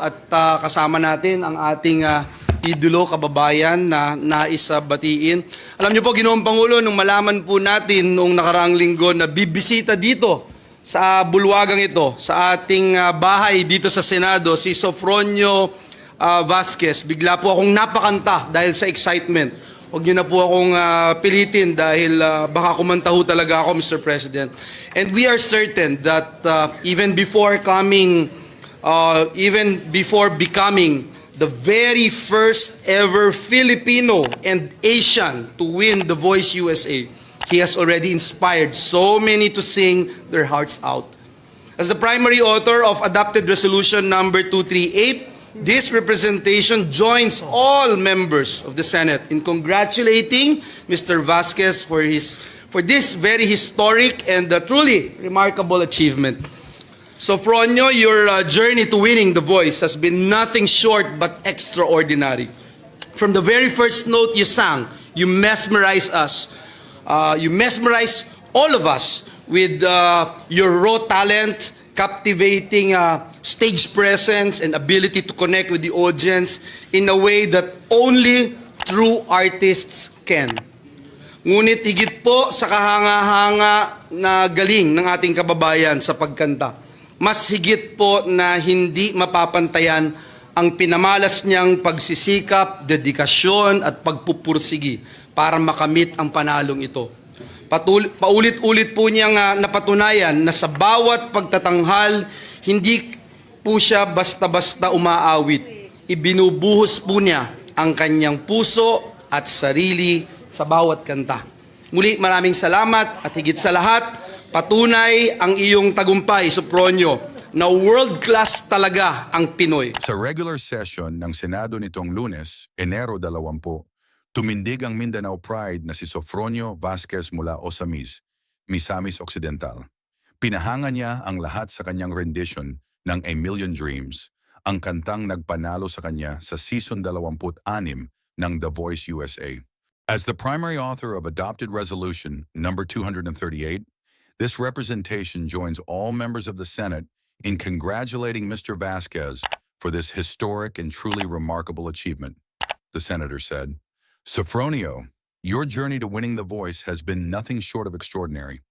At kasama natin ang ating idolo, kababayan na nais batiin. Alam niyo po, Ginoong Pangulo, nung malaman po natin noong nakaraang linggo na bibisita dito sa bulwagang ito, sa ating bahay dito sa Senado, si Sofronio Vasquez, bigla po akong napakanta dahil sa excitement. Huwag niyo na po akong pilitin dahil baka kumanta ho talaga ako, Mr. President. And we are certain that even before becoming the very first ever Filipino and Asian to win The Voice USA, he has already inspired so many to sing their hearts out. As the primary author of Adopted Resolution number 238, this representation joins all members of the Senate in congratulating Mr. Vasquez for this very historic and truly remarkable achievement. Sofronio, your journey to winning The Voice has been nothing short but extraordinary. From the very first note you sang, you mesmerized us. You mesmerized all of us with your raw talent, captivating stage presence, and ability to connect with the audience in a way that only true artists can. Ngunit higit po sa kahanga-hanga na galing ng ating kababayan sa pagkanta, mas higit po na hindi mapapantayan ang pinamalas niyang pagsisikap, dedikasyon at pagpupursigi para makamit ang panalong ito. Paulit-ulit po niyang napatunayan na sa bawat pagtatanghal, hindi po siya basta-basta umaawit. Ibinubuhos po niya ang kanyang puso at sarili sa bawat kanta. Muli, maraming salamat at higit sa lahat, patunay ang iyong tagumpay, Sofronio, na world-class talaga ang Pinoy. Sa regular session ng Senado nitong Lunes, Enero 20, tumindig ang Mindanao Pride na si Sofronio Vasquez mula Osamis, Misamis Occidental. Pinahanga niya ang lahat sa kanyang rendition ng A Million Dreams, ang kantang nagpanalo sa kanya sa season 26 ng The Voice USA. As the primary author of Adopted Resolution number 238, this representation joins all members of the Senate in congratulating Mr. Vasquez for this historic and truly remarkable achievement. The senator said, "Sofronio, your journey to winning The Voice has been nothing short of extraordinary.